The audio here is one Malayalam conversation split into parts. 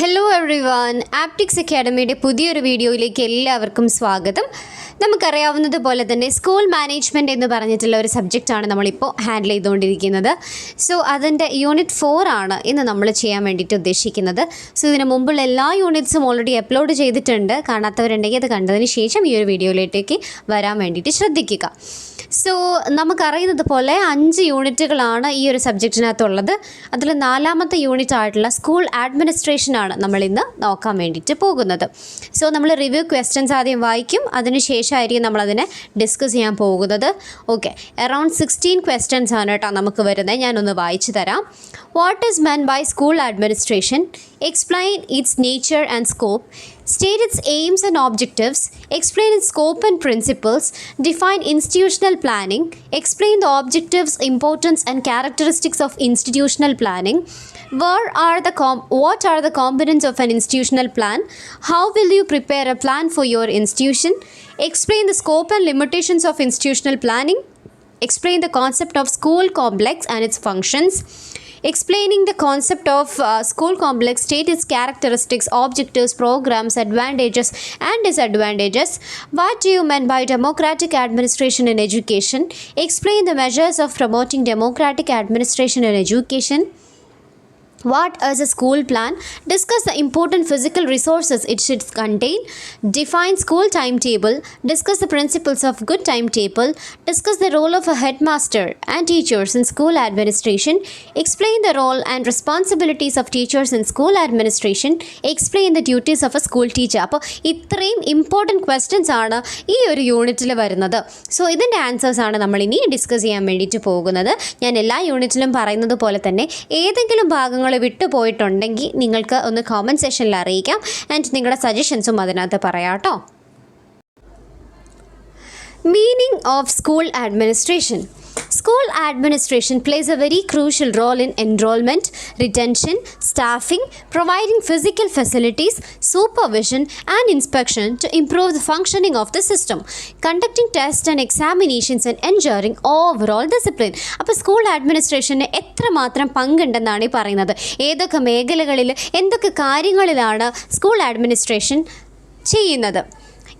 ഹലോ എവ്രി വൺ, ആപ്റ്റിക്സ് അക്കാഡമിയുടെ പുതിയൊരു വീഡിയോയിലേക്ക് എല്ലാവർക്കും സ്വാഗതം. നമുക്കറിയാവുന്നതുപോലെ തന്നെ സ്കൂൾ മാനേജ്മെൻറ്റ് എന്ന് പറഞ്ഞിട്ടുള്ള ഒരു സബ്ജക്റ്റാണ് നമ്മളിപ്പോൾ ഹാൻഡിൽ ചെയ്തുകൊണ്ടിരിക്കുന്നത്. സോ അതിൻ്റെ യൂണിറ്റ് 4 ആണ് ഇന്ന് നമ്മൾ ചെയ്യാൻ വേണ്ടിയിട്ട് ഉദ്ദേശിക്കുന്നത്. സോ ഇതിന് മുമ്പുള്ള എല്ലാ യൂണിറ്റ്സും ഓൾറെഡി അപ്ലോഡ് ചെയ്തിട്ടുണ്ട്. കാണാത്തവരുണ്ടെങ്കിൽ അത് കണ്ടതിന് ശേഷം ഈ ഒരു വീഡിയോയിലേക്ക് വരാൻ വേണ്ടിയിട്ട് ശ്രദ്ധിക്കുക. സോ നമുക്കറിയുന്നത് പോലെ 5 യൂണിറ്റുകളാണ് ഈ ഒരു സബ്ജക്റ്റിനകത്തുള്ളത്. അതിൽ 4ാമത്തെ യൂണിറ്റ് ആയിട്ടുള്ള സ്കൂൾ അഡ്മിനിസ്ട്രേഷനാണ് നമ്മളിന്ന് നോക്കാൻ വേണ്ടിയിട്ട് പോകുന്നത്. സോ നമ്മൾ റിവ്യൂ ക്വസ്റ്റ്യൻസ് ആദ്യം വായിക്കും, അതിനുശേഷമായിരിക്കും നമ്മളതിനെ ഡിസ്കസ് ചെയ്യാൻ പോകുന്നത്. ഓക്കെ, അറൗണ്ട് 16 ക്വസ്റ്റ്യൻസ് ആണ് കേട്ടോ നമുക്ക് വരുന്നത്. ഞാനൊന്ന് വായിച്ചു തരാം. What is meant by school administration? Explain its nature and scope. State its aims and objectives. Explain its scope and principles. Define institutional planning. Explain the objectives, importance and characteristics of institutional planning. What are the components of an institutional plan? How will you prepare a plan for your institution? Explain the scope and limitations of institutional planning. Explain the concept of school complex and its functions. Explaining the concept of school complex, state its characteristics, objectives, programs, advantages and disadvantages. What do you mean by democratic administration in education? Explain the measures of promoting democratic administration in education. What is a school plan? Discuss the important physical resources it should contain. Define school timetable. Discuss the principles of good timetable. Discuss the role of a headmaster and teachers in school administration. Explain the role and responsibilities of teachers in school administration. Explain the duties of a school teacher. അപ്പോൾ ഇത്രയും ഇമ്പോർട്ടൻറ്റ് ക്വസ്റ്റ്യൻസ് ആണ് ഈ ഒരു യൂണിറ്റിൽ വരുന്നത്. സോ ഇതിൻ്റെ ആൻസേഴ്സ് ആണ് നമ്മളിനി ഡിസ്കസ് ചെയ്യാൻ വേണ്ടിയിട്ട് പോകുന്നത്. ഞാൻ എല്ലാ യൂണിറ്റിലും പറയുന്നത് പോലെ തന്നെ ഏതെങ്കിലും ഭാഗങ്ങൾ വിട്ടുപോയിട്ടുണ്ടെങ്കിൽ നിങ്ങൾക്ക് ഒന്ന് കോമൻറ്റ് സെക്ഷനിൽ അറിയിക്കാം. ആൻഡ് നിങ്ങളുടെ സജഷൻസും അതിനകത്ത് പറയാം കേട്ടോ. Meaning of school administration. School administration plays a very crucial role in enrollment, retention, staffing, providing physical facilities, supervision and inspection to improve the functioning of the system, conducting tests and examinations and ensuring overall discipline. അപ്പോൾ സ്കൂൾ അഡ്മിനിസ്ട്രേഷന് എത്രമാത്രം പങ്കുണ്ടെന്നാണ് ഈ പറയുന്നത്. ഏതൊക്കെ മേഖലകളിൽ എന്തൊക്കെ കാര്യങ്ങളിലാണ് സ്കൂൾ അഡ്മിനിസ്ട്രേഷൻ ചെയ്യുന്നത്.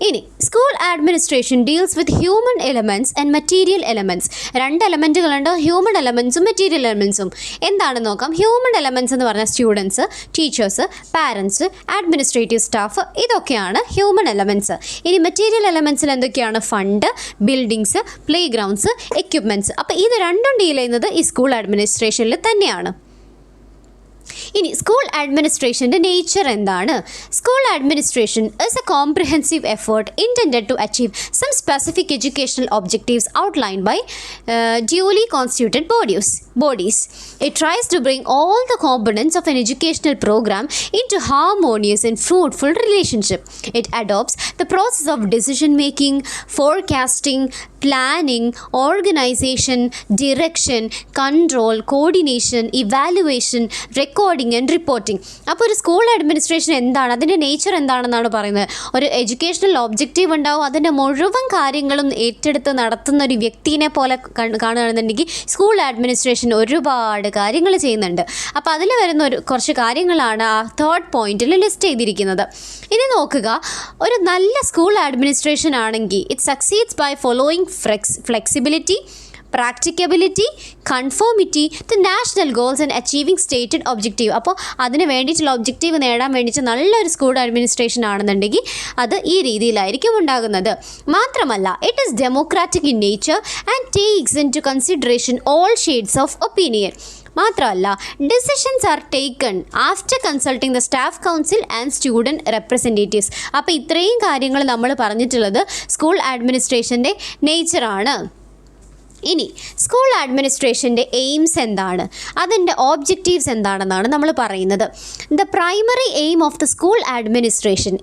ഇനി school administration deals with human elements and material elements. 2 എലമെൻറ്റുകളുണ്ട്, ഹ്യൂമൻ എലമെൻറ്റ്സും മെറ്റീരിയൽ എലമെൻറ്റ്സും. എന്താണെന്ന് നോക്കാം. ഹ്യൂമൻ എലമെൻറ്റ്സ് എന്ന് പറഞ്ഞാൽ students, teachers, parents, administrative staff, ഇതൊക്കെയാണ് ഹ്യൂമൻ എലമെൻറ്റ്സ്. ഇനി മെറ്റീരിയൽ എലമെൻറ്റ്സിൽ എന്തൊക്കെയാണ്? Fund, buildings, play grounds, equipments. അപ്പോൾ ഇത് രണ്ടും ഡീൽ ചെയ്യുന്നത് ഈ സ്കൂൾ അഡ്മിനിസ്ട്രേഷനിൽ തന്നെയാണ്. ഇനി സ്കൂൾ അഡ്മിനിസ്ട്രേഷൻ്റെ നേച്ചർ എന്താണ്? School administration is a comprehensive effort intended to achieve some specific educational objectives outlined by duly constituted bodies. It tries to bring all the components of an educational program into harmonious and fruitful relationship. It adopts the process of decision making, forecasting, planning, organization, direction, control, coordination, evaluation, recording and reporting. അപ്പോൾ ഒരു സ്കൂൾ അഡ്മിനിസ്ട്രേഷൻ എന്താണ്, അതിൻ്റെ നേച്ചർ എന്താണെന്നാണ് പറയുന്നത്. ഒരു എഡ്യൂക്കേഷണൽ ഒബ്ജക്റ്റീവ് ഉണ്ടാവും, അതിൻ്റെ മുഴുവൻ കാര്യങ്ങളും ഏറ്റെടുത്ത് നടത്തുന്ന ഒരു വ്യക്തിനെ പോലെ കാണുകയാണെന്നുണ്ടെങ്കിൽ സ്കൂൾ അഡ്മിനിസ്ട്രേഷൻ ഒരുപാട് കാര്യങ്ങൾ ചെയ്യുന്നുണ്ട്. അപ്പോൾ അതിൽ വരുന്ന കുറച്ച് കാര്യങ്ങളാണ് ആ 3rd പോയിന്റിൽ ലിസ്റ്റ് ചെയ്തിരിക്കുന്നത്. ഇനി നോക്കുക, ഒരു നല്ല സ്കൂൾ അഡ്മിനിസ്ട്രേഷൻ ആണെങ്കിൽ it succeeds by following flexibility, practicability, conformity to national goals and achieving stated objective. അപ്പോൾ അതിന് വേണ്ടിയിട്ടുള്ള ഒബ്ജക്റ്റീവ് നേടാൻ വേണ്ടിയിട്ട് നല്ലൊരു സ്കൂൾ അഡ്മിനിസ്ട്രേഷൻ ആണെന്നുണ്ടെങ്കിൽ അത് ഈ രീതിയിലായിരിക്കും ഉണ്ടാകുന്നത്. മാത്രമല്ല it is democratic in nature and takes into consideration all shades of opinion. മാത്രമല്ല decisions are taken after consulting the staff council and student representatives. അപ്പോൾ ഇത്രയും കാര്യങ്ങൾ നമ്മൾ പറഞ്ഞിട്ടുള്ളത് സ്കൂൾ അഡ്മിനിസ്ട്രേഷൻ്റെ നേച്ചറാണ്. ഇനി സ്കൂൾ അഡ്മിനിസ്ട്രേഷൻ്റെ എയിംസ് എന്താണ്, അതിൻ്റെ ഓബ്ജക്റ്റീവ്സ് എന്താണെന്നാണ് നമ്മൾ പറയുന്നത്. The primary aim of the school administration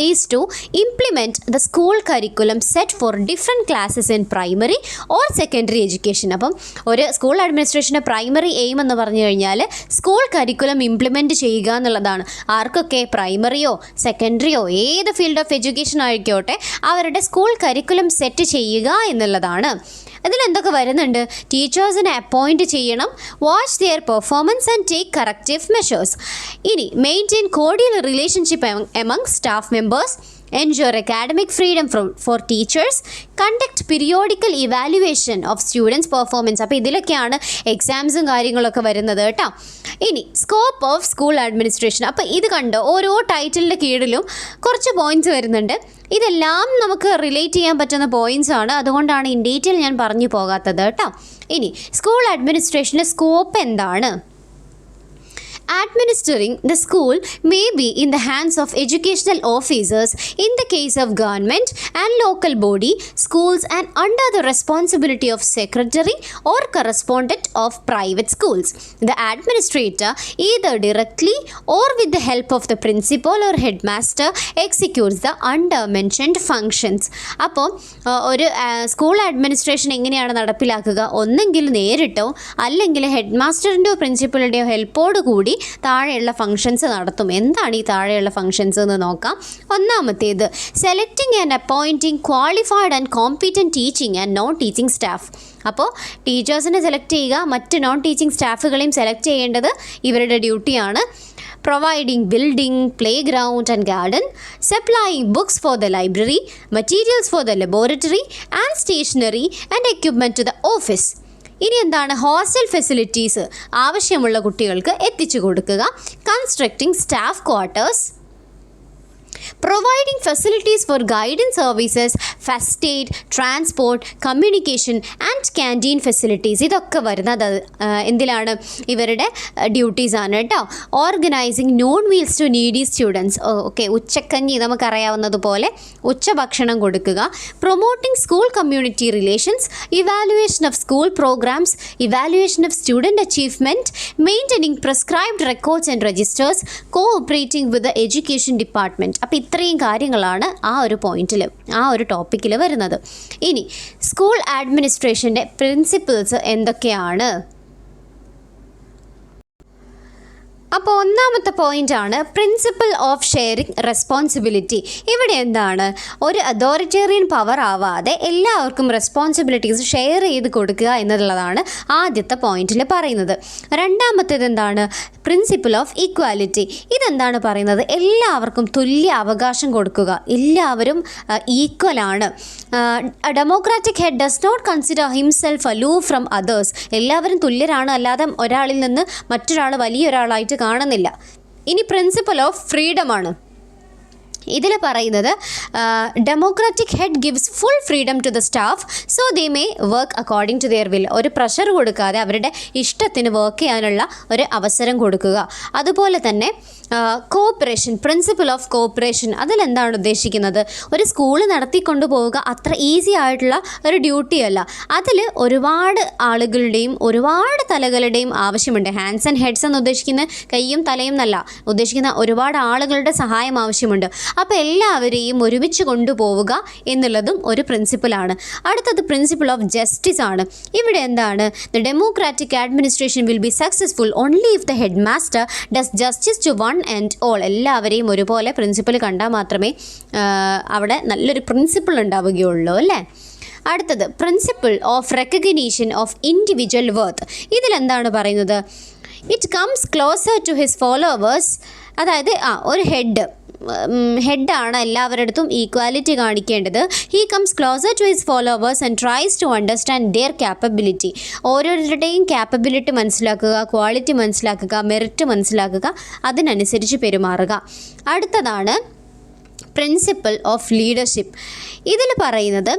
is to implement the school curriculum set for different classes in primary or secondary education. അപ്പം ഒരു സ്കൂൾ അഡ്മിനിസ്ട്രേഷൻ്റെ പ്രൈമറി എയിം എന്ന് പറഞ്ഞു കഴിഞ്ഞാൽ സ്കൂൾ കരിക്കുലം ഇംപ്ലിമെൻറ്റ് ചെയ്യുക എന്നുള്ളതാണ്. ആർക്കൊക്കെ? പ്രൈമറിയോ സെക്കൻഡറിയോ ഏത് ഫീൽഡ് ഓഫ് എഡ്യൂക്കേഷൻ ആയിക്കോട്ടെ അവരുടെ സ്കൂൾ കരിക്കുലം സെറ്റ് ചെയ്യുക എന്നുള്ളതാണ്. ഇതിലെന്തൊക്കെ വരുന്നുണ്ട്? ടീച്ചേഴ്സിനെ അപ്പോയിൻറ്റ് ചെയ്യണം, watch their performance and take corrective measures. ഇനി maintain cordial relationship among staff members, ensure academic freedom for teachers, conduct periodical evaluation of students' performance. അപ്പോൾ ഇതിലൊക്കെയാണ് എക്സാംസും കാര്യങ്ങളൊക്കെ വരുന്നത് കേട്ടോ. ഇനി സ്കോപ്പ് ഓഫ് സ്കൂൾ അഡ്മിനിസ്ട്രേഷൻ. അപ്പോൾ ഇത് കണ്ടോ, ഓരോ ടൈറ്റിലിൻ്റെ കീഴിലും കുറച്ച് പോയിൻറ്റ്സ് വരുന്നുണ്ട്. ഇതെല്ലാം നമുക്ക് റിലേറ്റ് ചെയ്യാൻ പറ്റുന്ന പോയിൻറ്റ്സ് ആണ്, അതുകൊണ്ടാണ് ഇൻ ഡീറ്റെയിൽ ഞാൻ പറഞ്ഞു പോകാത്തത് കേട്ടോ. ഇനി സ്കൂൾ അഡ്മിനിസ്ട്രേഷൻ്റെ സ്കോപ്പ് എന്താണ്? Administering the school may be in the hands of educational officers in the case of government and local body schools and under the responsibility of secretary or correspondent of private schools. The administrator either directly or with the help of the principal or headmaster executes the under mentioned functions. അപ്പോൾ ഒരു സ്കൂൾ അഡ്മിനിസ്ട്രേഷൻ എങ്ങനെയാണ് നടപ്പിലാക്കുക? ഒന്നെങ്കിൽ നേരിട്ടോ അല്ലെങ്കിൽ ഹെഡ് മാസ്റ്ററിൻ്റെയോ പ്രിൻസിപ്പലിൻ്റെയോ ഹെൽപ്പോട് കൂടി താഴെയുള്ള ഫങ്ഷൻസ് നടത്തും. എന്താണ് ഈ താഴെയുള്ള ഫങ്ഷൻസ് എന്ന് നോക്കാം. ഒന്നാമത്തേത്, selecting and appointing qualified and competent teaching and non teaching staff. അപ്പോൾ ടീച്ചേഴ്സിനെ സെലക്ട് ചെയ്യുക, മറ്റ് നോൺ ടീച്ചിങ് സ്റ്റാഫുകളെയും സെലക്ട് ചെയ്യേണ്ടത് ഇവരുടെ ഡ്യൂട്ടിയാണ്. Providing building, playground and garden, supplying books for the library, materials for the laboratory and stationery and equipment to the office. ഇനി എന്താണ്? ഹോസ്റ്റൽ ഫെസിലിറ്റീസ് ആവശ്യമുള്ള കുട്ടികൾക്ക് എത്തിച്ചു കൊടുക്കുക. Constructing staff quarters, providing facilities for guidance services, first aid, transport, communication and canteen facilities. ഇതൊക്കെ വരുന്നത് എന്തിലാണ്? ഇവരുടെ ഡ്യൂട്ടീസ് ആണ് കേട്ടോ. Organising noon meals to needy students. Okay, ഉച്ചക്കഞ്ഞി നമുക്കറിയാവുന്നതുപോലെ ഉച്ചഭക്ഷണം കൊടുക്കുക. Promoting school community relations, evaluation of school programmes, evaluation of student achievement, maintaining prescribed records and registers, cooperating with the education department. അപ്പോൾ ഇത്രയും കാര്യങ്ങളാണ് ആ ഒരു പോയിന്റിൽ, ആ ഒരു ടോപ്പിക്കിൽ വരുന്നത്. ഇനി സ്കൂൾ അഡ്മിനിസ്ട്രേഷൻ്റെ പ്രിൻസിപ്പിൾസ് എന്തൊക്കെയാണ്? അപ്പോൾ ഒന്നാമത്തെ പോയിൻ്റാണ് പ്രിൻസിപ്പിൾ ഓഫ് ഷെയറിംഗ് റെസ്പോൺസിബിലിറ്റി. ഇവിടെ എന്താണ്? ഒരു അതോറിറ്റേറിയൻ പവർ ആവാതെ എല്ലാവർക്കും റെസ്പോൺസിബിലിറ്റീസ് ഷെയർ ചെയ്ത് കൊടുക്കുക എന്നുള്ളതാണ് ആദ്യത്തെ പോയിന്റിൽ പറയുന്നത്. രണ്ടാമത്തേത് എന്താണ്? Principle of equality. ഇതെന്താണ് പറയുന്നത്? എല്ലാവർക്കും തുല്യ അവകാശം കൊടുക്കുക, എല്ലാവരും ഈക്വലാണ്. Democratic head does not consider himself aloof from others. എല്ലാവരും തുല്യരാണ്, അല്ലാതെ ഒരാളിൽ നിന്ന് മറ്റൊരാൾ വലിയൊരാളായിട്ട് കാണുന്നില്ല. ഇനി പ്രിൻസിപ്പൽ ഓഫ് ഫ്രീഡം ആണ്. ഇതിൽ പറയുന്നത് democratic head gives full freedom to the staff so they may work according to their will. ഒരു പ്രഷർ കൊടുക്കാതെ അവരുടെ ഇഷ്ടത്തിന് വർക്ക് ചെയ്യാനുള്ള ഒരു അവസരം കൊടുക്കുക. അതുപോലെ തന്നെ കോപ്പറേഷൻ, പ്രിൻസിപ്പിൾ ഓഫ് കോപ്പറേഷൻ. അതിലെന്താണ് ഉദ്ദേശിക്കുന്നത്? ഒരു സ്കൂള് നടത്തിക്കൊണ്ടു പോവുക അത്ര ഈസി ആയിട്ടുള്ള ഒരു ഡ്യൂട്ടിയല്ല. അതിൽ ഒരുപാട് ആളുകളുടെയും ഒരുപാട് തലകളുടെയും ആവശ്യമുണ്ട്. ഹാൻഡ്സ് ആൻഡ് ഹെഡ്സ് എന്ന് ഉദ്ദേശിക്കുന്ന കൈയും തലയും എന്നല്ല ഉദ്ദേശിക്കുന്ന, ഒരുപാട് ആളുകളുടെ സഹായം ആവശ്യമുണ്ട്. അപ്പോൾ എല്ലാവരെയും ഒരുമിച്ച് കൊണ്ടുപോവുക എന്നുള്ളതും ഒരു പ്രിൻസിപ്പിളാണ്. അടുത്തത് പ്രിൻസിപ്പിൾ ഓഫ് ജസ്റ്റിസ് ആണ്. ഇവിടെ എന്താണ്? The democratic administration will be successful only if the head master does justice to one and all. എല്ലാവരെയും ഒരുപോലെ പ്രിൻസിപ്പിൾ കണ്ടാൽ മാത്രമേ അവിടെ നല്ലൊരു പ്രിൻസിപ്പിൾ ഉണ്ടാവുകയുള്ളൂ അല്ലേ. അടുത്തത് principle of recognition of individual worth. ഇതിലെന്താണ് പറയുന്നത്? It comes closer to his followers. അതായത് ഒരു ഹെഡാണ് എല്ലാവരുടെ അടുത്തും ഈക്വാലിറ്റി കാണിക്കേണ്ടത്. He comes closer to his followers and tries to understand their capability. ഓരോരുത്തരുടെയും ക്യാപ്പബിലിറ്റി മനസ്സിലാക്കുക, ക്വാളിറ്റി മനസ്സിലാക്കുക, മെറിറ്റ് മനസ്സിലാക്കുക, അതിനനുസരിച്ച് പെരുമാറുക. അടുത്തതാണ് പ്രിൻസിപ്പിൾ ഓഫ് ലീഡർഷിപ്പ്. ഇതിൽ പറയുന്നത്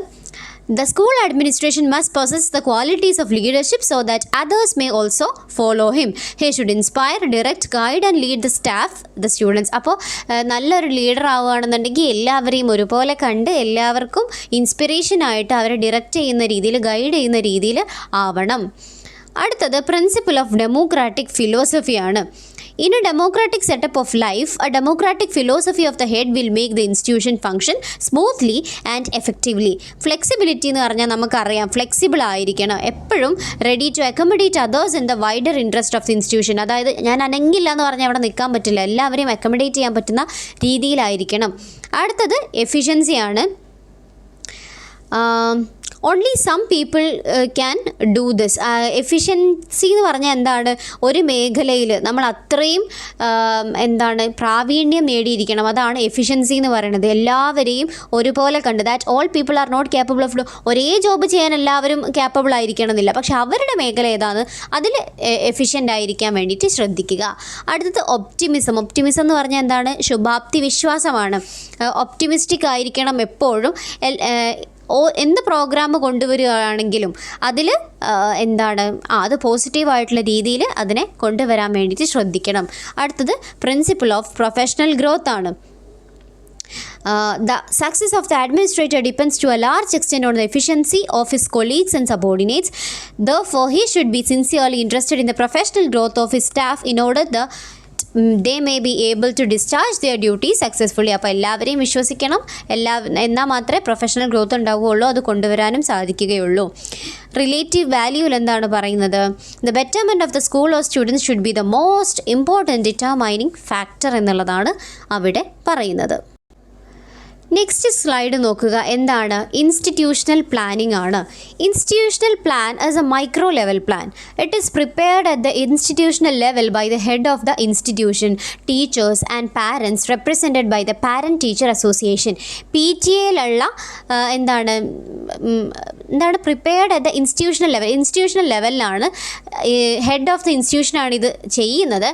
the school administration must possess the qualities of leadership so that others may also follow him. He should inspire, direct, guide and lead the staff, the students. അപ്പോൾ നല്ലൊരു ലീഡർ ആവുകയാണെന്നുണ്ടെങ്കിൽ എല്ലാവരെയും ഒരുപോലെ കണ്ട് എല്ലാവർക്കും ഇൻസ്പിറേഷനായിട്ട് അവരെ ഡിറക്റ്റ് ചെയ്യുന്ന രീതിയിൽ, ഗൈഡ് ചെയ്യുന്ന രീതിയിൽ ആവണം. അടുത്തത് പ്രിൻസിപ്പിൾ ഓഫ് ഡെമോക്രാറ്റിക് ഫിലോസഫിയാണ്. In a democratic setup of life, a democratic philosophy of the head will make the institution function smoothly and effectively. Flexibility എന്ന് പറഞ്ഞാൽ നമുക്കറിയാം, ഫ്ലെക്സിബിൾ ആയിരിക്കണം, എപ്പോഴും ready to accommodate others in the wider interest of the institution. അതായത് ഞാൻ അനങ്ങില്ല എന്ന് പറഞ്ഞാൽ അവിടെ നിൽക്കാൻ പറ്റില്ല, എല്ലാവരെയും അക്കോമഡേറ്റ് ചെയ്യാൻ പറ്റുന്ന രീതിയിലായിരിക്കണം. അടുത്തത് എഫിഷ്യൻസിയാണ്. Only some people can do this. Efficiency എന്ന് പറഞ്ഞാൽ എന്താണ്? ഒരു മേഖലയിൽ നമ്മൾ അത്രയും പ്രാവീണ്യം നേടിയിരിക്കണം. അതാണ് എഫിഷ്യൻസി എന്ന് പറയുന്നത്. എല്ലാവരെയും ഒരുപോലെ കണ്ട്, that all people are not capable of ഒരേ ജോബ് ചെയ്യാൻ എല്ലാവരും കേപ്പബിൾ ആയിരിക്കണമെന്നില്ല. പക്ഷെ അവരുടെ മേഖല ഏതാണ് അതിൽ എഫിഷ്യൻ്റ് ആയിരിക്കാൻ വേണ്ടിയിട്ട് ശ്രദ്ധിക്കുക. അടുത്തത് ഒപ്റ്റിമിസം. ഒപ്റ്റിമിസം എന്ന് പറഞ്ഞാൽ എന്താണ്? ശുഭാപ്തി വിശ്വാസമാണ്. ഒപ്റ്റിമിസ്റ്റിക് ആയിരിക്കണം എപ്പോഴും. എന്ത് പ്രോഗ്രാം കൊണ്ടുവരികയാണെങ്കിലും അതിൽ അത് പോസിറ്റീവായിട്ടുള്ള രീതിയിൽ അതിനെ കൊണ്ടുവരാൻ വേണ്ടിയിട്ട് ശ്രദ്ധിക്കണം. അടുത്തത് പ്രിൻസിപ്പിൾ ഓഫ് പ്രൊഫഷണൽ ഗ്രോത്ത് ആണ്. The success of the administrator depends to a large extent on the efficiency of his colleagues and subordinates. Therefore, he should be sincerely interested in the professional growth of his staff in order they may be able to discharge their duties successfully. അപ്പോൾ എല്ലാവരെയും വിശ്വസിക്കണം. എന്നാൽ മാത്രമേ പ്രൊഫഷണൽ ഗ്രോത്ത് ഉണ്ടാവുകയുള്ളൂ, അത് കൊണ്ടുവരാനും സാധിക്കുകയുള്ളൂ. റിലേറ്റീവ് വാല്യൂവിൽ എന്താണ് പറയുന്നത്? The betterment of the school or students should be the most important determining factor എന്നുള്ളതാണ് അവിടെ പറയുന്നത്. നെക്സ്റ്റ് സ്ലൈഡ് നോക്കുക. എന്താണ്? ഇൻസ്റ്റിറ്റ്യൂഷണൽ പ്ലാനിംഗ് ആണ്. Institutional plan as a micro level plan. It is prepared at the institutional level by the head of the institution, teachers and parents represented by the parent teacher association. PTA എന്താണ് prepared at the institutional level. Institutional ലെവലിലാണ്, ഹെഡ് ഓഫ് ദ ഇൻസ്റ്റിറ്റ്യൂഷനാണ് ഇത് ചെയ്യുന്നത്.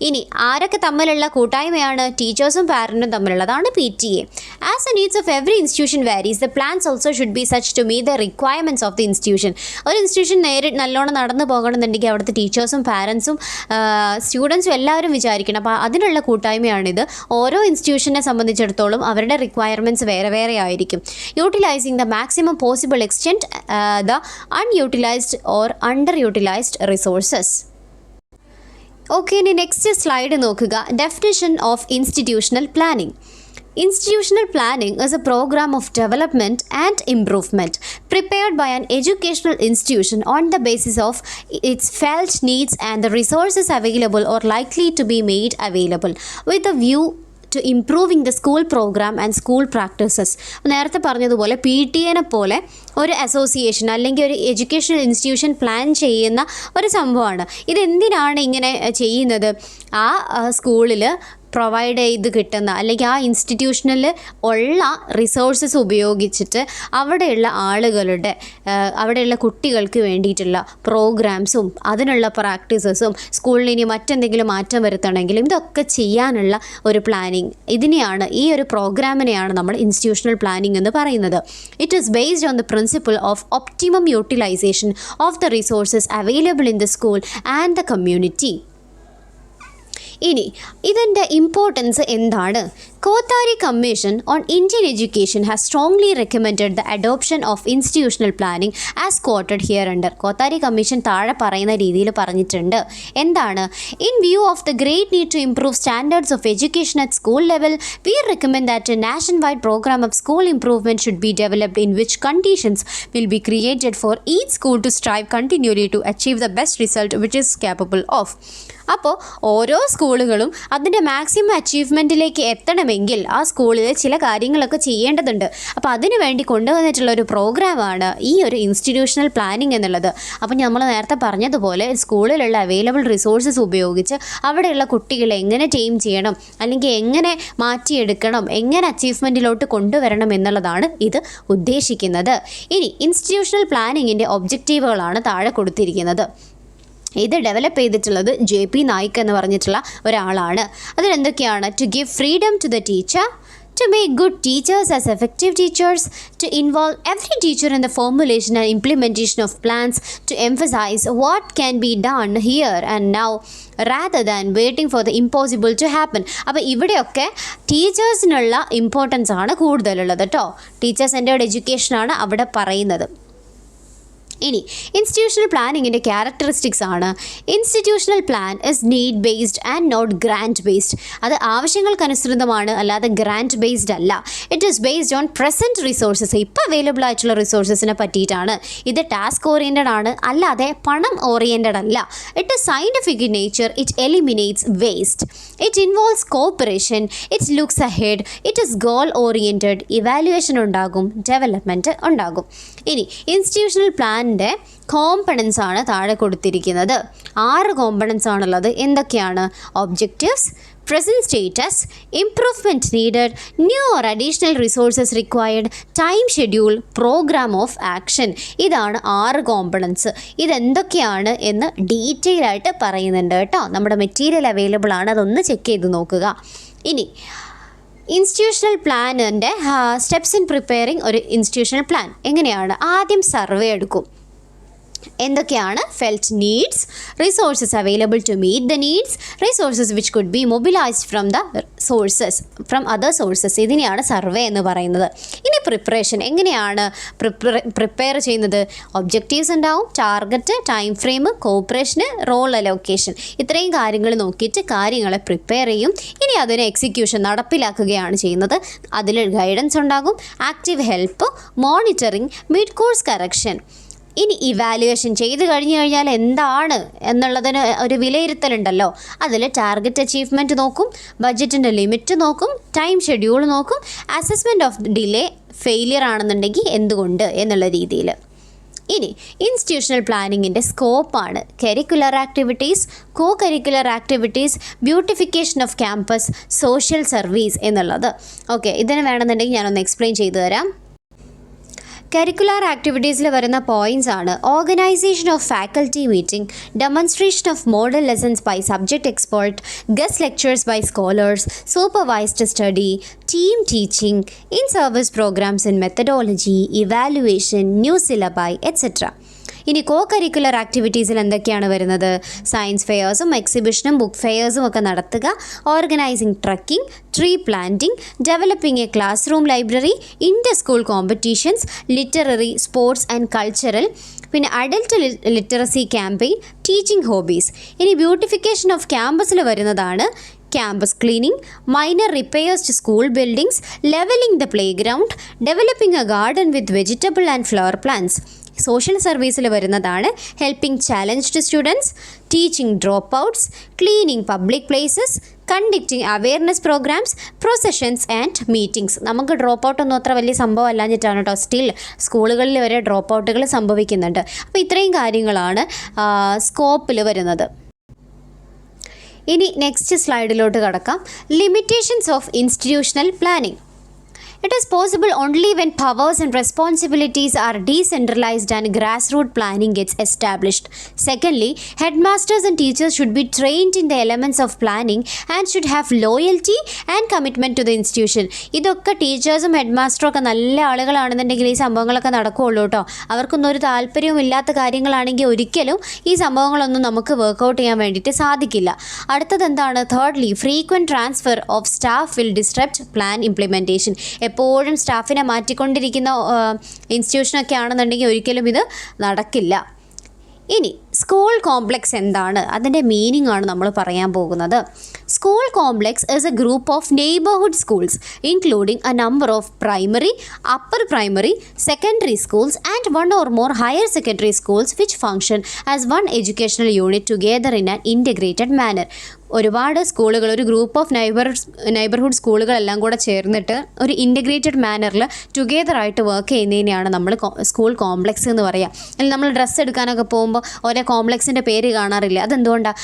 ഇനി ആരൊക്കെ തമ്മിലുള്ള കൂട്ടായ്മയാണ്? ടീച്ചേഴ്സും പാരൻറ്റും തമ്മിലുള്ളതാണ് PTA. As the needs of every institution varies, the plans also should be such to meet the requirements of the institution. ഒരു ഇൻസ്റ്റിറ്റ്യൂഷൻ നല്ലോണം നടന്നു പോകണമെന്നുണ്ടെങ്കിൽ അവിടുത്തെ ടീച്ചേഴ്സും പാരൻസും സ്റ്റുഡൻസും എല്ലാവരും വിചാരിക്കണം. അപ്പോൾ അതിനുള്ള കൂട്ടായ്മയാണിത്. ഓരോ ഇൻസ്റ്റിറ്റ്യൂഷനെ സംബന്ധിച്ചിടത്തോളം അവരുടെ റിക്വയർമെൻറ്റ്സ് വേറെ വേറെ ആയിരിക്കും. Utilising the maximum possible extent the unutilised or under utilised resources. Okay, ഇനി നെക്സ്റ്റ് സ്ലൈഡ് നോക്കുക. Definition of institutional planning. Institutional planning is a program of development and improvement prepared by an educational institution on the basis of its felt needs and the resources available or likely to be made available with a view to improving the school program and school practices. നേരത്തെ പറഞ്ഞതുപോലെ PTA പോലെ ഒരു അസോസിയേഷൻ അല്ലെങ്കിൽ ഒരു എഡ്യൂക്കേഷണൽ ഇൻസ്റ്റിറ്റ്യൂഷൻ പ്ലാൻ ചെയ്യുന്ന ഒരു സംഭവമാണ്. ഇതെന്തിനാണ് ഇങ്ങനെ ചെയ്യുന്നത്? ആ സ്കൂളിൽ പ്രൊവൈഡ് ചെയ്ത് കിട്ടുന്ന അല്ലെങ്കിൽ ആ ഇൻസ്റ്റിറ്റ്യൂഷനിൽ ഉള്ള റിസോഴ്സസ് ഉപയോഗിച്ചിട്ട് അവിടെയുള്ള അവിടെയുള്ള കുട്ടികൾക്ക് വേണ്ടിയിട്ടുള്ള പ്രോഗ്രാംസും അതിനുള്ള പ്രാക്ടീസസും സ്കൂളിൽ ഇനി മറ്റെന്തെങ്കിലും മാറ്റം വരുത്തണമെങ്കിലും ഇതൊക്കെ ചെയ്യാനുള്ള ഒരു പ്ലാനിങ്, ഈ ഒരു പ്രോഗ്രാമിനെയാണ് നമ്മൾ ഇൻസ്റ്റിറ്റ്യൂഷണൽ പ്ലാനിങ് എന്ന് പറയുന്നത്. It is based on the principle of optimum utilisation of the resources available in the school and the community. ഇനി ഇതിൻ്റെ ഇമ്പോർട്ടൻസ് എന്താണ്? Kothari Commission on Indian Education has strongly recommended the adoption of institutional planning as quoted here under. Kothari Commission താഴെ പറയുന്ന രീതിയിൽ പറഞ്ഞിട്ടുണ്ട്. എന്താണ്? In view of the great need to improve standards of education at school level, we recommend that a nationwide program of school improvement should be developed in which conditions will be created for each school to strive continually to achieve the best result which is capable of. അപ്പോൾ ഓരോ സ്കൂളുകളും അതിൻ്റെ മാക്സിമം അച്ചീവ്മെൻറ്റിലേക്ക് എത്തണമെങ്കിൽ ആ സ്കൂളിൽ ചില കാര്യങ്ങളൊക്കെ ചെയ്യേണ്ടതുണ്ട്. അപ്പോൾ അതിനു വേണ്ടി കൊണ്ടുവന്നിട്ടുള്ള ഒരു പ്രോഗ്രാമാണ് ഈ ഒരു ഇൻസ്റ്റിറ്റ്യൂഷണൽ പ്ലാനിങ് എന്നുള്ളത്. അപ്പോൾ നമ്മൾ നേരത്തെ പറഞ്ഞതുപോലെ സ്കൂളിലുള്ള അവൈലബിൾ റിസോഴ്സസ് ഉപയോഗിച്ച് അവിടെയുള്ള കുട്ടികളെ എങ്ങനെ ടീം ചെയ്യണം, അല്ലെങ്കിൽ എങ്ങനെ മാറ്റിയെടുക്കണം, എങ്ങനെ അച്ചീവ്മെൻറ്റിലോട്ട് കൊണ്ടുവരണം എന്നുള്ളതാണ് ഇത് ഉദ്ദേശിക്കുന്നത്. ഇനി ഇൻസ്റ്റിറ്റ്യൂഷണൽ പ്ലാനിങ്ങിൻ്റെ ഒബ്ജക്റ്റീവുകളാണ് താഴെ കൊടുത്തിരിക്കുന്നത്. ഇത് ഡെവലപ്പ് ചെയ്തിട്ടുള്ളത് JP നായിക് എന്ന് പറഞ്ഞിട്ടുള്ള ഒരാളാണ്. അതിലെന്തൊക്കെയാണ്? To give freedom to the teacher, to make good teachers as effective teachers, to involve every teacher in the formulation and implementation of plans, to emphasize what can be done here and now rather than waiting for the impossible to happen. അപ്പോൾ ഇവിടെയൊക്കെ ടീച്ചേഴ്സിനുള്ള ഇമ്പോർട്ടൻസ് ആണ് കൂടുതലുള്ളത് കേട്ടോ. ടീച്ചർ സെൻറ്റേർഡ് എഡ്യൂക്കേഷനാണ് അവിടെ പറയുന്നത്. ഇനി ഇൻസ്റ്റിറ്റ്യൂഷണൽ പ്ലാനിങ്ങിൻ്റെ ക്യാരക്ടറിസ്റ്റിക്സ് ആണ്. Institutional plan is need based and not grant based. അത് ആവശ്യങ്ങൾക്കനുസൃതമാണ്, അല്ലാതെ ഗ്രാൻറ്റ് ബേസ്ഡ് അല്ല. It is based on present resources, ഇപ്പോൾ അവൈലബിൾ ആയിട്ടുള്ള റിസോഴ്സസിനെ പറ്റിയിട്ടാണ്. ഇത് ടാസ്ക് ഓറിയൻറ്റഡ് ആണ്, അല്ലാതെ പണം ഓറിയൻറ്റഡ് അല്ല. It is scientific in nature, it eliminates waste, it involves corporation, it looks ahead, it is goal oriented. Evaluation ഉണ്ടാകും, ഡെവലപ്മെൻറ്റ് ഉണ്ടാകും. ഇനി ഇൻസ്റ്റിറ്റ്യൂഷണൽ പ്ലാനിൻ്റെ കോമ്പണൻസ് ആണ് താഴെ കൊടുത്തിരിക്കുന്നത്. 6 കോമ്പണൻസ് ആണുള്ളത്. എന്തൊക്കെയാണ്? Objectives, present status, improvement needed, new or additional resources required, time schedule, programme of action. ഇതാണ് 6 കോമ്പണൻസ്. ഇതെന്തൊക്കെയാണ് എന്ന് ഡീറ്റെയിൽ ആയിട്ട് പറയുന്നുണ്ട് കേട്ടോ. നമ്മുടെ മെറ്റീരിയൽ അവൈലബിൾ ആണ്, അതൊന്ന് ചെക്ക് ചെയ്ത് നോക്കുക. ഇനി ഇൻസ്റ്റിറ്റ്യൂഷണൽ പ്ലാനിൻ്റെ സ്റ്റെപ്സ് ഇൻ പ്രിപ്പയറിംഗ് ഒരു ഇൻസ്റ്റിറ്റ്യൂഷണൽ പ്ലാൻ എങ്ങനെയാണ്? ആദ്യം സർവേ എടുക്കും. എന്തൊക്കെയാണ്? Felt needs, resources available to meet the needs, resources which could be mobilised from the sources, from other sources. ഇതിനെയാണ് സർവേ എന്ന് പറയുന്നത്. ഇനി പ്രിപ്പറേഷൻ എങ്ങനെയാണ് പ്രിപ്പയർ ചെയ്യുന്നത്? ഒബ്ജക്റ്റീവ്സ് ഉണ്ടാവും, ടാർഗറ്റ്, ടൈം ഫ്രെയിം, കോപ്പറേഷന്, റോൾ അലോക്കേഷൻ. ഇത്രയും കാര്യങ്ങൾ നോക്കിയിട്ട് കാര്യങ്ങളെ പ്രിപ്പയർ ചെയ്യും. ഇനി അതിനെ എക്സിക്യൂഷൻ നടപ്പിലാക്കുകയാണ് ചെയ്യുന്നത്. അതിൽ ഗൈഡൻസ് ഉണ്ടാകും, active help, monitoring, mid course correction. ഇനി ഇവാലുവേഷൻ ചെയ്ത് കഴിഞ്ഞാൽ എന്താണ് എന്നുള്ളതിന് ഒരു വിലയിരുത്തലുണ്ടല്ലോ. അതിൽ ടാർഗറ്റ് അച്ചീവ്മെൻറ്റ് നോക്കും, ബഡ്ജറ്റിൻ്റെ ലിമിറ്റ് നോക്കും, ടൈം ഷെഡ്യൂൾ നോക്കും, അസസ്മെൻറ്റ് ഓഫ് ഡിലേ, ഫെയിലിയർ ആണെന്നുണ്ടെങ്കിൽ എന്തുകൊണ്ട് എന്നുള്ള രീതിയിൽ. ഇനി ഇൻസ്റ്റിറ്റ്യൂഷണൽ പ്ലാനിങ്ങിൻ്റെ സ്കോപ്പാണ് curricular activities, co curricular activities, beautification of campus, social service എന്നുള്ളത്. ഓക്കെ, ഇതിന് വേണമെന്നുണ്ടെങ്കിൽ ഞാനൊന്ന് എക്സ്പ്ലെയിൻ ചെയ്തു തരാം. കരിക്കുലർ ആക്ടിവിറ്റീസിൽ വരുന്ന പോയിൻറ്റ്സ് ആണ്: organisation of faculty meeting, demonstration of model lessons by subject expert, guest lectures by scholars, supervised study, team teaching, in service programmes in methodology, evaluation, new syllabi etcetera. ഇനി കോ കരിക്കുലർ ആക്ടിവിറ്റീസിൽ എന്തൊക്കെയാണ് വരുന്നത്? സയൻസ് ഫെയേഴ്സും എക്സിബിഷനും ബുക്ക് ഫെയേഴ്സും ഒക്കെ നടത്തുക, organising trekking, tree planting, developing a class room library, inter school competitions, literary, sports and cultural, പിന്നെ adult literacy campaign, teaching hobbies. ഇനി ബ്യൂട്ടിഫിക്കേഷൻ ഓഫ് ക്യാമ്പസിൽ വരുന്നതാണ് campus cleaning, minor repairs to school buildings, levelling the play ground, developing a garden with vegetable and flower plants. Social സർവീസിൽ വരുന്നതാണ് helping challenged students, teaching drop outs, cleaning public places, conducting awareness programmes, processions and meetings. നമുക്ക് ഡ്രോപ്പ് ഔട്ട് ഒന്നും അത്ര വലിയ സംഭവം അല്ലാഞ്ഞിട്ടാണ് കേട്ടോ. സ്റ്റിൽ സ്കൂളുകളിൽ വരെ ഡ്രോപ്പ് ഔട്ടുകൾ സംഭവിക്കുന്നുണ്ട്. അപ്പോൾ ഇത്രയും കാര്യങ്ങളാണ് സ്കോപ്പിൽ വരുന്നത്. ഇനി നെക്സ്റ്റ് സ്ലൈഡിലോട്ട് കടക്കാം. Limitations of institutional planning. It is possible only when powers and responsibilities are decentralized and grassroots planning gets established. Secondly, headmasters and teachers should be trained in the elements of planning and should have loyalty and commitment to the institution. ഇതൊക്കെ ടീച്ചേഴ്സും ഹെഡ്മാസ്റ്ററും ഒക്കെ നല്ല ആളുകളാണെന്നുണ്ടെങ്കിൽ ഈ സംഭവങ്ങളൊക്കെ നടക്കുകയുള്ളൂ കേട്ടോ. അവർക്കൊന്നും ഒരു താല്പര്യവും ഇല്ലാത്ത കാര്യങ്ങളാണെങ്കിൽ ഒരിക്കലും ഈ സംഭവങ്ങളൊന്നും നമുക്ക് വർക്കൗട്ട് ചെയ്യാൻ വേണ്ടിയിട്ട് സാധിക്കില്ല. അടുത്തത് എന്താണ്? Thirdly, frequent transfer of staff will disrupt plan implementation. എപ്പോഴും സ്റ്റാഫിനെ മാറ്റിക്കൊണ്ടിരിക്കുന്ന ഇൻസ്റ്റിറ്റ്യൂഷനൊക്കെ ആണെന്നുണ്ടെങ്കിൽ ഒരിക്കലും ഇത് നടക്കില്ല. ഇനി സ്കൂൾ കോംപ്ലക്സ് എന്താണ്? അതിൻ്റെ മീനിങ് ആണ് നമ്മൾ പറയാൻ പോകുന്നത്. School complex is a group of neighbourhood schools including a number of primary, upper primary, secondary schools and one or more higher secondary schools which function as one educational unit together in an integrated manner. ഒരുപാട് സ്കൂളുകൾ, ഒരു ഗ്രൂപ്പ് ഓഫ് നെയ്ബർഹുഡ് സ്കൂളുകളെല്ലാം കൂടെ ചേർന്നിട്ട് ഒരു ഇൻറ്റഗ്രേറ്റഡ് മാനറിൽ ടുഗെദറായിട്ട് വർക്ക് ചെയ്യുന്നതിനെയാണ് നമ്മൾ സ്കൂൾ കോംപ്ലക്സ് എന്ന് പറയുക. അല്ലെങ്കിൽ നമ്മൾ ഡ്രസ്സ് എടുക്കാനൊക്കെ പോകുമ്പോൾ ഓരോ കോംപ്ലക്സിൻ്റെ പേര് കാണാറില്ല. അതെന്തുകൊണ്ടാണ്?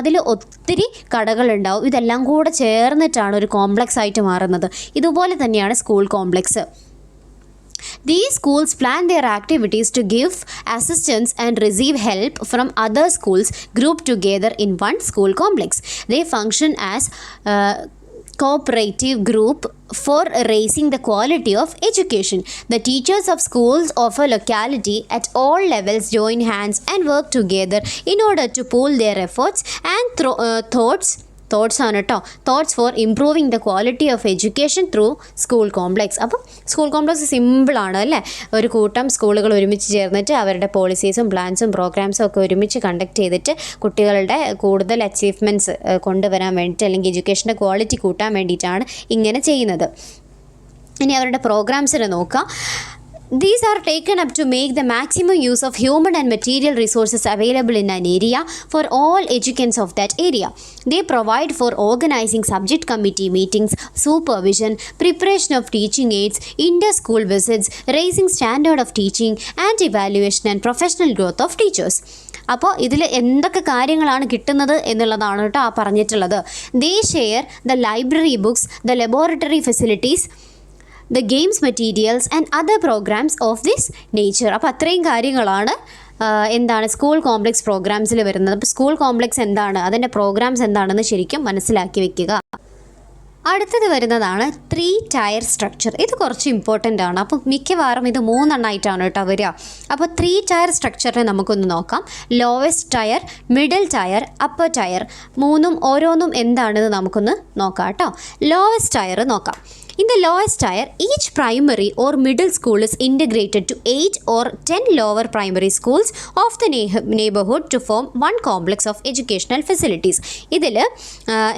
അതിൽ ഒത്തിരി കടകളുണ്ടാവും. ഇതെല്ലാം കൂടെ ചേർന്നിട്ടാണ് ഒരു കോംപ്ലക്സ് ആയിട്ട് മാറുന്നത്. ഇതുപോലെ തന്നെയാണ് school complex. These schools plan their activities to give assistance and receive help from other schools grouped together in one school complex. They function as cooperative group for raising the quality of education. The teachers of schools of a locality at all levels join hands and work together in order to pool their efforts and thoughts thoughts ആണ് കേട്ടോ. Thoughts four improving the quality of education through school complex. അപ്പം സ്കൂൾ കോംപ്ലക്സ് സിമ്പിളാണ് അല്ലേ. ഒരു കൂട്ടം സ്കൂളുകൾ ഒരുമിച്ച് ചേർന്നിട്ട് അവരുടെ പോളിസീസും പ്ലാൻസും പ്രോഗ്രാംസും ഒക്കെ ഒരുമിച്ച് കണ്ടക്ട് ചെയ്തിട്ട് കുട്ടികളുടെ കൂടുതൽ അച്ചീവ്മെൻറ്റ്സ് കൊണ്ടുവരാൻ വേണ്ടിയിട്ട് അല്ലെങ്കിൽ എഡ്യൂക്കേഷൻ്റെ ക്വാളിറ്റി കൂട്ടാൻ വേണ്ടിയിട്ടാണ് ഇങ്ങനെ ചെയ്യുന്നത്. ഇനി അവരുടെ പ്രോഗ്രാംസിനെ നോക്കാം. These are taken up to make the maximum use of human and material resources available in an area for all educants of that area. They provide for organizing subject committee meetings, supervision, preparation of teaching aids, inter-school visits, raising standard of teaching and evaluation and professional growth of teachers. അപ്പോൾ ഇതിൽ എന്തൊക്കെ കാര്യങ്ങളാണ് കിട്ടുന്നത് എന്നുള്ളതാണ് കേട്ടോ ആ പറഞ്ഞിട്ടുള്ളത്. They share the library books, the laboratory facilities, the games materials and other programs of this nature. അപ്പോൾ അത്രയും കാര്യങ്ങളാണ് എന്താണ് സ്കൂൾ കോംപ്ലക്സ് പ്രോഗ്രാംസിൽ വരുന്നത്. അപ്പോൾ സ്കൂൾ കോംപ്ലക്സ് എന്താണ്, അതിൻ്റെ പ്രോഗ്രാംസ് എന്താണെന്ന് ശരിക്കും മനസ്സിലാക്കി വെക്കുക. അടുത്തത് വരുന്നതാണ് 3 ടയർ സ്ട്രക്ചർ. ഇത് കുറച്ച് ഇമ്പോർട്ടൻ്റ് ആണ്. അപ്പോൾ മിക്കവാറും ഇത് 3 എണ്ണമായിട്ടാണ് കേട്ടോ വരിക. അപ്പോൾ 3 ടയർ സ്ട്രക്ചറിനെ നമുക്കൊന്ന് നോക്കാം. Lowest tier, middle tier, upper tier, ഓരോന്നും എന്താണെന്ന് നമുക്കൊന്ന് നോക്കാം കേട്ടോ. ലോവസ്റ്റ് ടയർ നോക്കാം. In the lowest tier, each primary or middle school is integrated to 8 or 10 lower primary schools of the neighborhood to form one complex of educational facilities. ഇതിൽ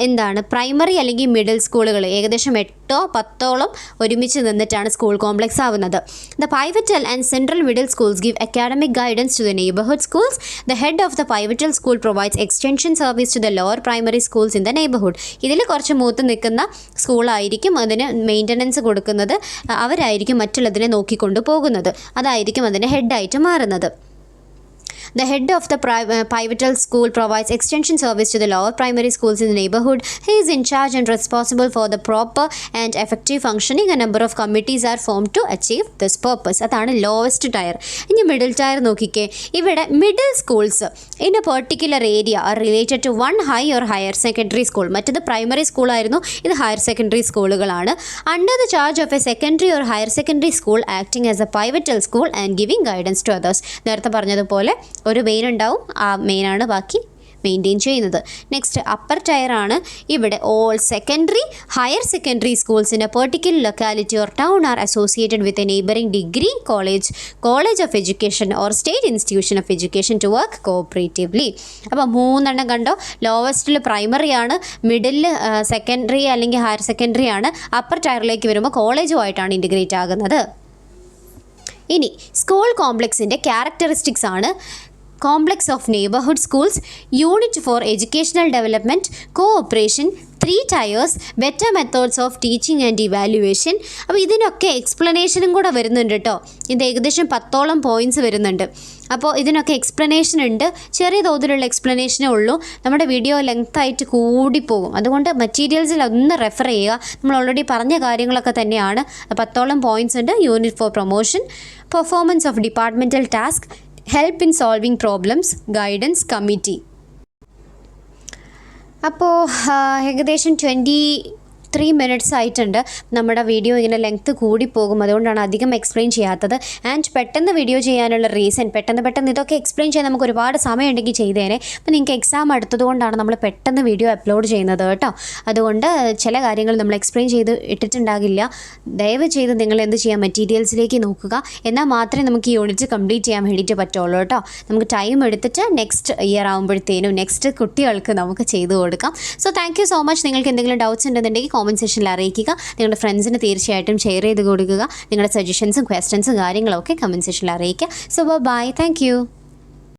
എന്താണ് പ്രൈമറി അല്ലെങ്കിൽ മിഡിൽ സ്കൂളുകൾ ഏകദേശം 8-10 ഒരുമിച്ച് നിന്നിട്ടാണ് സ്കൂൾ കോംപ്ലക്സ് ആവുന്നത്. The pivotal and central middle schools give academic guidance to the neighborhood schools. The head of the pivotal school provides extension service to the lower primary schools in the neighborhood. ഇതിൽ കുറച്ച് മൂത്ത് നിൽക്കുന്ന സ്കൂളായിരിക്കും അതിന് മെയിൻ്റനൻസ് കൊടുക്കുന്നത്. അവരായിരിക്കും മറ്റുള്ളതിനെ നോക്കിക്കൊണ്ടു പോകുന്നത്. അതായിരിക്കും അതിൻ്റെ ഹെഡായിട്ട് മാറുന്നത്. The head of the pivotal school provides extension service to the lower primary schools in the neighborhood. He is in charge and responsible for the proper and effective functioning. A number of committees are formed to achieve this purpose. അതാണ് ലോവസ്റ്റ് ടയർ. ഇനി മിഡിൽ ടയർ നോക്കിക്കേ. ഇവിടെ middle schools in a particular area are related to one high or higher secondary school. മറ്റത് പ്രൈമറി സ്കൂളായിരുന്നു, ഇത് ഹയർ സെക്കൻഡറി സ്കൂളുകളാണ്. Under the charge of a secondary or higher secondary school acting as a pivotal school and giving guidance to others. നേരത്തെ പറഞ്ഞതുപോലെ ഒരു മെയിൻ ഉണ്ടാവും, ആ മെയിനാണ് ബാക്കി മെയിൻറ്റെയിൻ ചെയ്യുന്നത്. നെക്സ്റ്റ് അപ്പർ ടയറാണ്. ഇവിടെ all secondary, higher secondary schools in a particular locality or town are associated with a neighbouring degree college of education or state institution of education to work cooperatively. അപ്പോൾ 3 കണ്ടോ. ലോവസ്റ്റിൽ പ്രൈമറി ആണ്, മിഡിൽ സെക്കൻഡറി അല്ലെങ്കിൽ ഹയർ സെക്കൻഡറി ആണ്, അപ്പർ ടയറിലേക്ക് വരുമ്പോൾ കോളേജുമായിട്ടാണ് ഇൻറ്റിഗ്രേറ്റ് ആകുന്നത്. ഇനി സ്കൂൾ കോംപ്ലക്സിൻ്റെ ക്യാരക്ടറിസ്റ്റിക്സ് ആണ്. Complex of neighborhood schools, unit for educational development, cooperation, 3 tiers, better methods of teaching and evaluation. അപ്പോൾ ഇതിനൊക്കെ എക്സ്പ്ലനേഷനും കൂടെ വരുന്നുണ്ട് കേട്ടോ. ഇത് ഏകദേശം 10 പോയിൻറ്റ്സ് വരുന്നുണ്ട്. അപ്പോൾ ഇതിനൊക്കെ എക്സ്പ്ലനേഷൻ ഉണ്ട്. ചെറിയ തോതിലുള്ള എക്സ്പ്ലനേഷനേ ഉള്ളൂ. നമ്മുടെ വീഡിയോ ലെങ്ത്തായിട്ട് കൂടിപ്പോകും. അതുകൊണ്ട് മെറ്റീരിയൽസിൽ ഒന്ന് റെഫർ ചെയ്യുക. നമ്മൾ ഓൾറെഡി പറഞ്ഞ കാര്യങ്ങളൊക്കെ തന്നെയാണ്. 10 പോയിൻറ്റ്സ് ഉണ്ട്. Unit four promotion, performance of departmental task, help in solving problems, guidance committee. അപ്പോൾ ഏകദേശം 23 മിനിറ്റ്സ് ആയിട്ടുണ്ട്. നമ്മുടെ വീഡിയോ ഇങ്ങനെ ലെങ്ത്ത് കൂടിപ്പോകും, അതുകൊണ്ടാണ് അധികം എക്സ്പ്ലെയിൻ ചെയ്യാത്തത്. ആൻഡ് പെട്ടെന്ന് വീഡിയോ ചെയ്യാനുള്ള റീസൺ പെട്ടെന്ന് ഇതൊക്കെ എക്സ്പ്ലെയിൻ ചെയ്യാൻ നമുക്ക് ഒരുപാട് സമയം ഉണ്ടെങ്കിൽ ചെയ്തേനെ. അപ്പോൾ നിങ്ങൾക്ക് എക്സാം അടുത്തതുകൊണ്ടാണ് നമ്മൾ പെട്ടെന്ന് വീഡിയോ അപ്ലോഡ് ചെയ്യുന്നത് കേട്ടോ. അതുകൊണ്ട് ചില കാര്യങ്ങൾ നമ്മൾ എക്സ്പ്ലെയിൻ ചെയ്ത് ഇട്ടിട്ടുണ്ടാകില്ല. ദയവ് ചെയ്ത് നിങ്ങൾ എന്ത് ചെയ്യുക, മെറ്റീരിയൽസിലേക്ക് നോക്കുക. എന്നാൽ മാത്രമേ നമുക്ക് ഈ യൂണിറ്റ് കംപ്ലീറ്റ് ചെയ്യാൻ വേണ്ടിയിട്ട് പറ്റുള്ളൂ കേട്ടോ. നമുക്ക് ടൈം എടുത്തിട്ട് നെക്സ്റ്റ് ഇയർ ആകുമ്പോഴത്തേനും നെക്സ്റ്റ് കുട്ടികൾക്ക് നമുക്ക് ചെയ്തു കൊടുക്കാം. So thank you so much. നിങ്ങൾക്ക് എന്തെങ്കിലും ഡൗട്ട്സ് ഉണ്ടെന്നുണ്ടെങ്കിൽ കോമൻറ്റ് സെക്ഷനിൽ അറിയിക്കുക. നിങ്ങളുടെ ഫ്രണ്ട്സിന് തീർച്ചയായിട്ടും ഷെയർ ചെയ്ത് കൊടുക്കുക. നിങ്ങളുടെ സജഷൻസും ക്വസ്റ്റ്യൻസും കാര്യങ്ങളൊക്കെ കമൻറ്റ് സെക്ഷനിൽ അറിയിക്കുക. So bye, thank U.